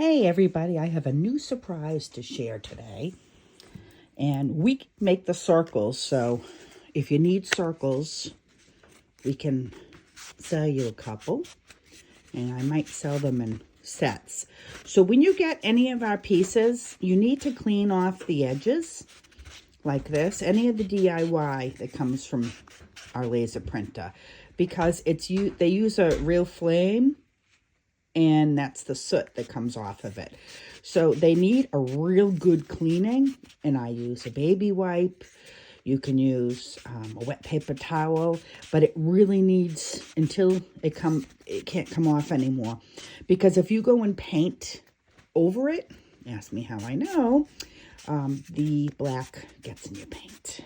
Hey everybody, I have a new surprise to share today. And we make the circles, so if you need circles, we can sell you a couple. And I might sell them in sets. So when you get any of our pieces, you need to clean off the edges like this. Any of the DIY that comes from our laser printer. Because they use a real flame, and that's the soot that comes off of it. So they need a real good cleaning, and I use a baby wipe. You can use a wet paper towel, but it really needs, until it can't come off anymore. Because if you go and paint over it, ask me how I know, the black gets in your paint.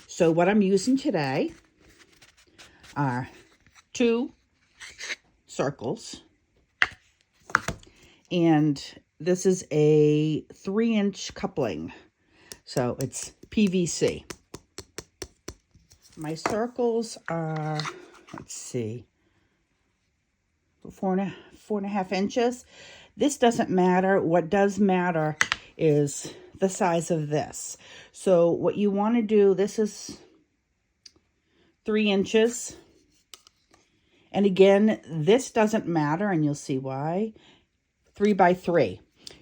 So what I'm using today are 2 circles, and this is a 3-inch coupling, so it's PVC. My circles are, let's see, 4.5 inches. This doesn't matter. What does matter is the size of this. So what you want to do, this is 3 inches. And again, this doesn't matter, and you'll see why. 3 by 3.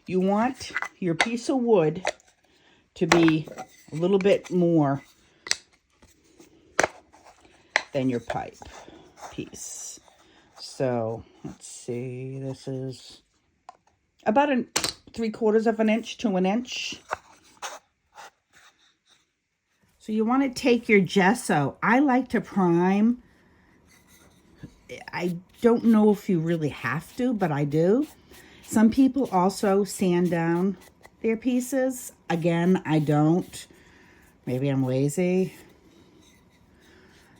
You want your piece of wood to be a little bit more than your pipe piece. So let's see, this is about 3/4 of an inch to 1 inch. So you want to take your gesso. I like to prime. I don't know if you really have to, but I do. Some people also sand down their pieces. Again, I don't. Maybe I'm lazy.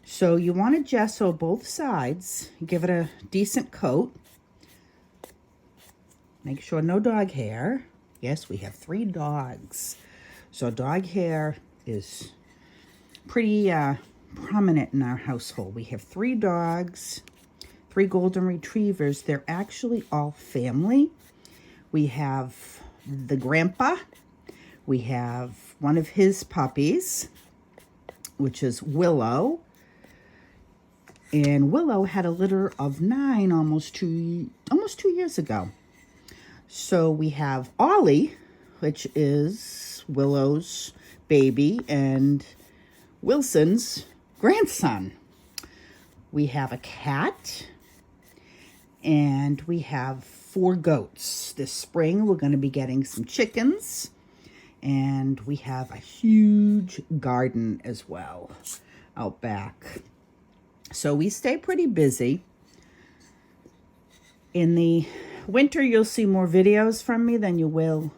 So you want to gesso both sides. Give it a decent coat. Make sure no dog hair. Yes, we have 3 dogs. So dog hair is pretty prominent in our household. We have 3 dogs. 3 golden retrievers. They're actually all family. We have the grandpa. We have one of his puppies, which is Willow. And Willow had a litter of 9 almost 2 years ago. So we have Ollie, which is Willow's baby and Wilson's grandson. We have a cat. And we have 4 goats. This spring, we're going to be getting some chickens. And we have a huge garden as well out back. So we stay pretty busy. In the winter, you'll see more videos from me than you will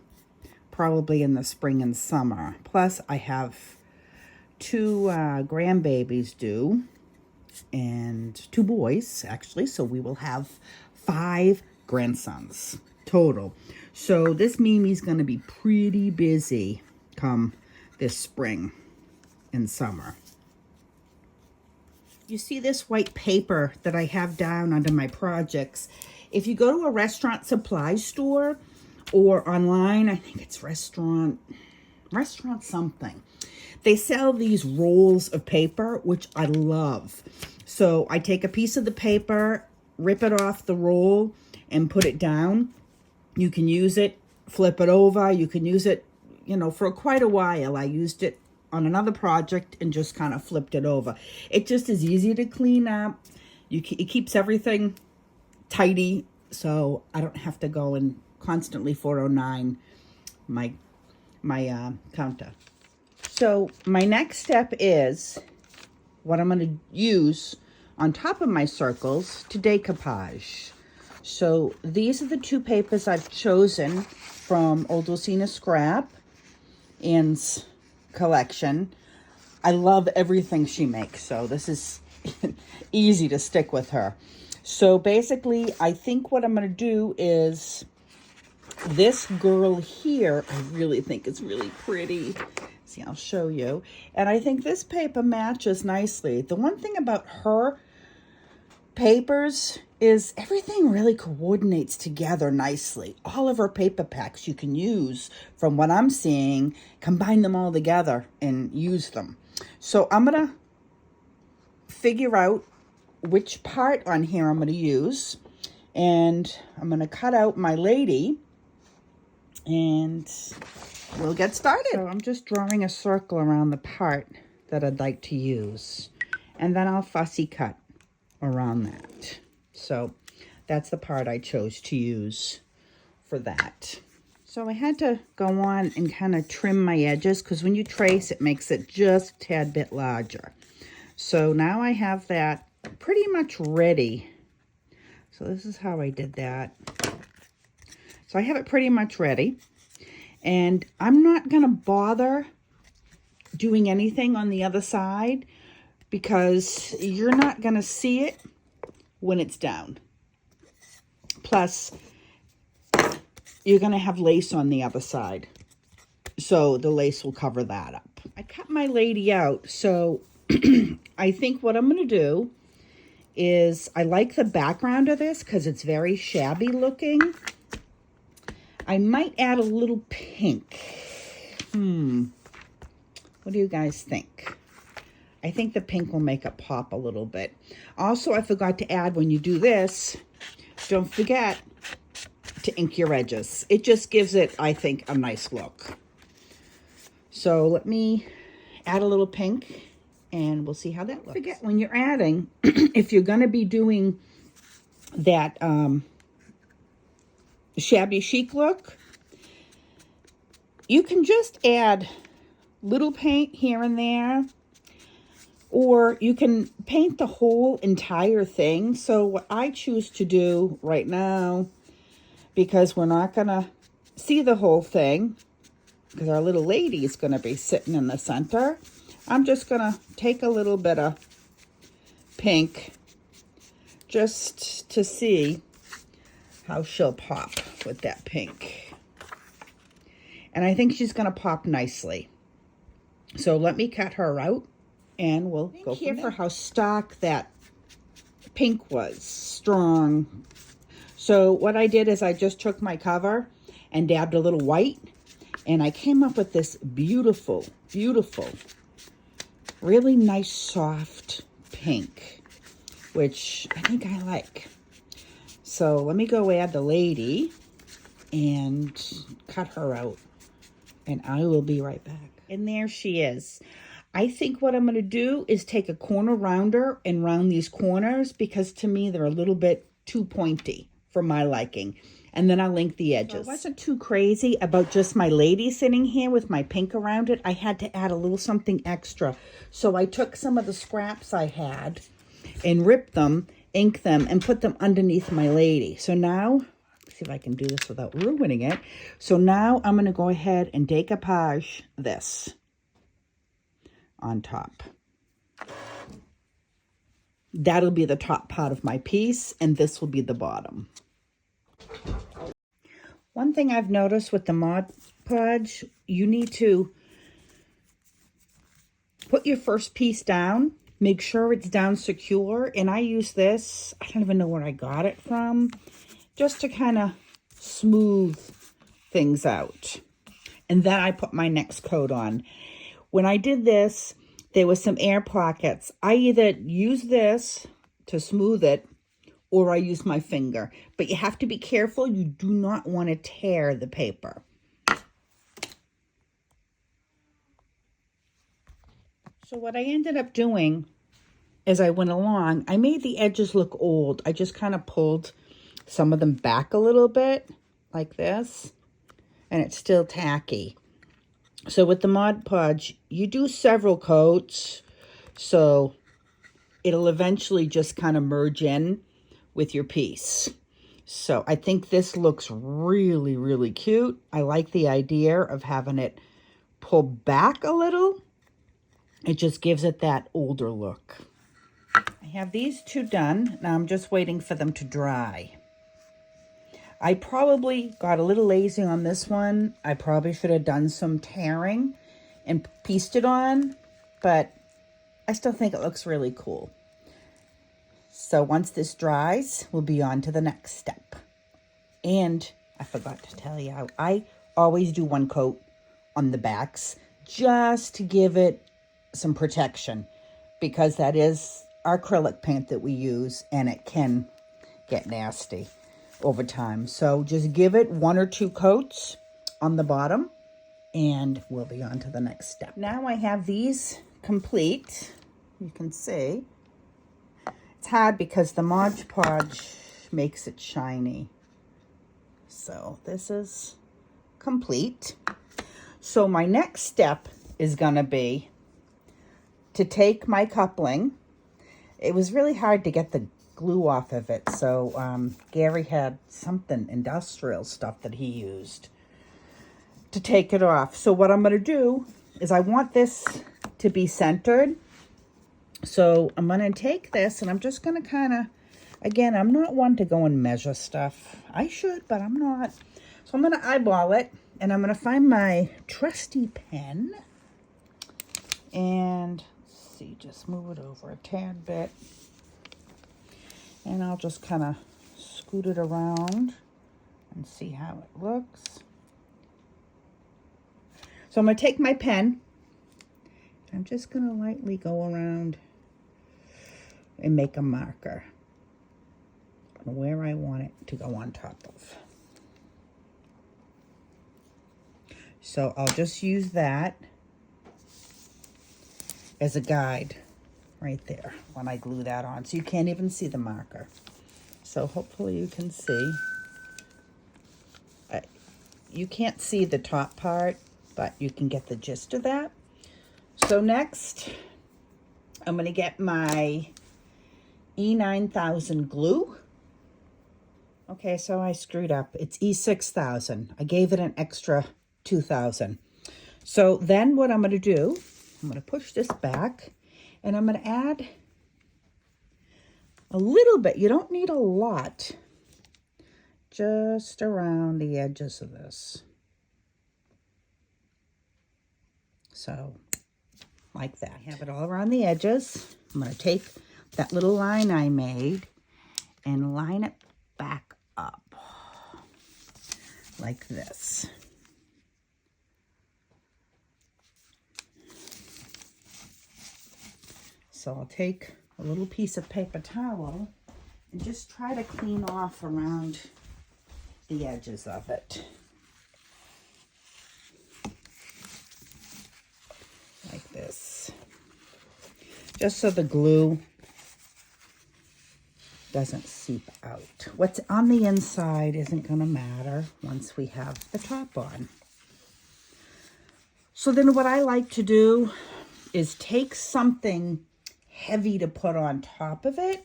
probably in the spring and summer. Plus, I have 2 grandbabies due. And 2 boys, actually, so we will have 5 grandsons total. So this Mimi's going to be pretty busy come this spring and summer. You see this white paper that I have down under my projects. If you go to a restaurant supply store or online, I think it's restaurant something, they sell these rolls of paper, which I love. So I take a piece of the paper, rip it off the roll, and put it down. You can use it, flip it over. You can use it, for quite a while. I used it on another project and just kind of flipped it over. It just is easy to clean up. It keeps everything tidy, so I don't have to go and constantly 409 my counter. So my next step is what I'm going to use on top of my circles to decoupage. So these are the 2 papers I've chosen from Old Lucina Scrap Ann's collection. I love everything she makes, so this is easy to stick with her. So basically, I think what I'm going to do is this girl here, I really think it's really pretty. See, I'll show you. And I think this paper matches nicely. The one thing about her papers is everything really coordinates together nicely. All of our paper packs you can use, from what I'm seeing, combine them all together and use them. So I'm going to figure out which part on here I'm going to use. And I'm going to cut out my lady and we'll get started. So I'm just drawing a circle around the part that I'd like to use. And then I'll fussy cut around that. So that's the part I chose to use for that. So I had to go on and kind of trim my edges because when you trace, it makes it just a tad bit larger. So now I have that pretty much ready. So this is how I did that. So I have it pretty much ready. And I'm not going to bother doing anything on the other side because you're not going to see it when it's down. Plus, you're going to have lace on the other side. So the lace will cover that up. I cut my lady out. So I think what I'm going to do is, I like the background of this because it's very shabby looking. I might add a little pink. What do you guys think? I think the pink will make it pop a little bit. Also, I forgot to add, when you do this, don't forget to ink your edges. It just gives it, I think, a nice look. So let me add a little pink and we'll see how that looks. Don't forget, when you're adding, if you're going to be doing that shabby chic look, you can just add little paint here and there, or you can paint the whole entire thing. So what I choose to do right now, because we're not gonna see the whole thing, because our little lady is gonna be sitting in the center, I'm just gonna take a little bit of pink just to see how she'll pop with that pink. And I think she's gonna pop nicely. So let me cut her out and we'll go here for how stark that pink was, strong. So what I did is I just took my cover and dabbed a little white, and I came up with this beautiful, beautiful, really nice soft pink, which I think I like. So let me go add the lady and cut her out, and I will be right back. And there she is. I think what I'm going to do is take a corner rounder and round these corners, because to me they're a little bit too pointy for my liking. And then I'll link the edges. So I wasn't too crazy about just my lady sitting here with my pink around it. I had to add a little something extra. So I took some of the scraps I had and ripped them, inked them, and put them underneath my lady. So now, let's see if I can do this without ruining it. So now I'm going to go ahead and decoupage this on top. That'll be the top part of my piece, and this will be the bottom. One thing I've noticed with the Mod Podge, you need to put your first piece down, make sure it's down secure, and I use this, I don't even know where I got it from, just to kind of smooth things out. And then I put my next coat on. When I did this, there was some air pockets. I either use this to smooth it, or I use my finger. But you have to be careful. You do not want to tear the paper. So what I ended up doing as I went along, I made the edges look old. I just kind of pulled some of them back a little bit, like this, and it's still tacky. So with the Mod Podge, you do several coats, so it'll eventually just kind of merge in with your piece. So I think this looks really, really cute. I like the idea of having it pull back a little. It just gives it that older look. I have these two done. Now I'm just waiting for them to dry. I probably got a little lazy on this one. I probably should have done some tearing and pieced it on, but I still think it looks really cool. So once this dries, we'll be on to the next step. And I forgot to tell you, I always do one coat on the backs just to give it some protection, because that is our acrylic paint that we use and it can get nasty over time. So just give it 1 or 2 coats on the bottom and we'll be on to the next step. Now I have these complete. You can see it's hard because the Mod Podge makes it shiny. So this is complete. So my next step is going to be to take my coupling. It was really hard to get the glue off of it. So Gary had something industrial stuff that he used to take it off. So what I'm going to do is I want this to be centered. So I'm going to take this and I'm just going to kind of, again, I'm not one to go and measure stuff. I should, but I'm not. So I'm going to eyeball it and I'm going to find my trusty pen and let's see, just move it over a tad bit. And I'll just kind of scoot it around and see how it looks. So I'm going to take my pen. I'm just going to lightly go around and make a marker on where I want it to go on top of. So I'll just use that as a guide right there when I glue that on. So you can't even see the marker. So hopefully you can see. You can't see the top part, but you can get the gist of that. So next, I'm going to get my E9000 glue. Okay, so I screwed up. It's E6000. I gave it an extra 2000. So then what I'm going to do, I'm going to push this back and I'm going to add a little bit. You don't need a lot. Just around the edges of this. So, like that. I have it all around the edges. I'm going to take that little line I made and line it back up like this. So I'll take a little piece of paper towel and just try to clean off around the edges of it. Like this. Just so the glue doesn't seep out. What's on the inside isn't going to matter once we have the top on. So then what I like to do is take something heavy to put on top of it.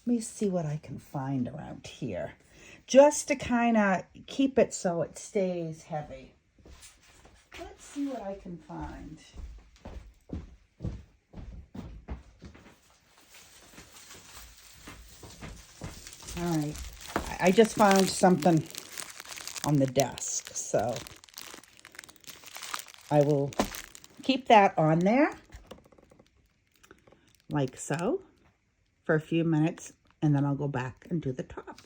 Let me see what I can find around here. Just to kind of keep it so it stays heavy. Let's see what I can find. All right, I just found something on the desk, so I will keep that on there, like so, for a few minutes, and then I'll go back and do the top.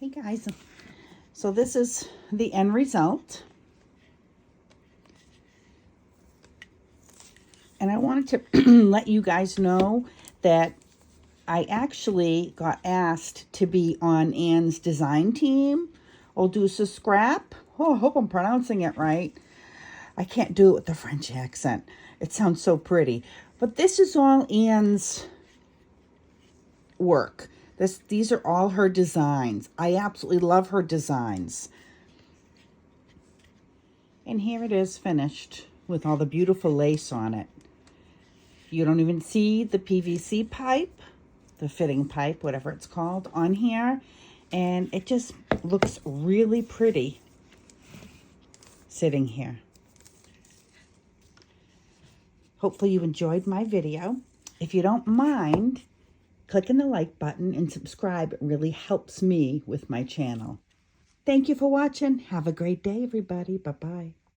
Hey guys, so this is the end result. And I wanted to let you guys know that I actually got asked to be on Anne's design team, Odusa Scrap. Oh, I hope I'm pronouncing it right. I can't do it with the French accent. It sounds so pretty. But this is all Anne's work. These are all her designs. I absolutely love her designs. And here it is finished with all the beautiful lace on it. You don't even see the PVC pipe, the fitting pipe, whatever it's called, on here. And it just looks really pretty. sitting here. Hopefully you enjoyed my video. If you don't mind, clicking the like button and subscribe. It really helps me with my channel. Thank you for watching. Have a great day, everybody. Bye-bye.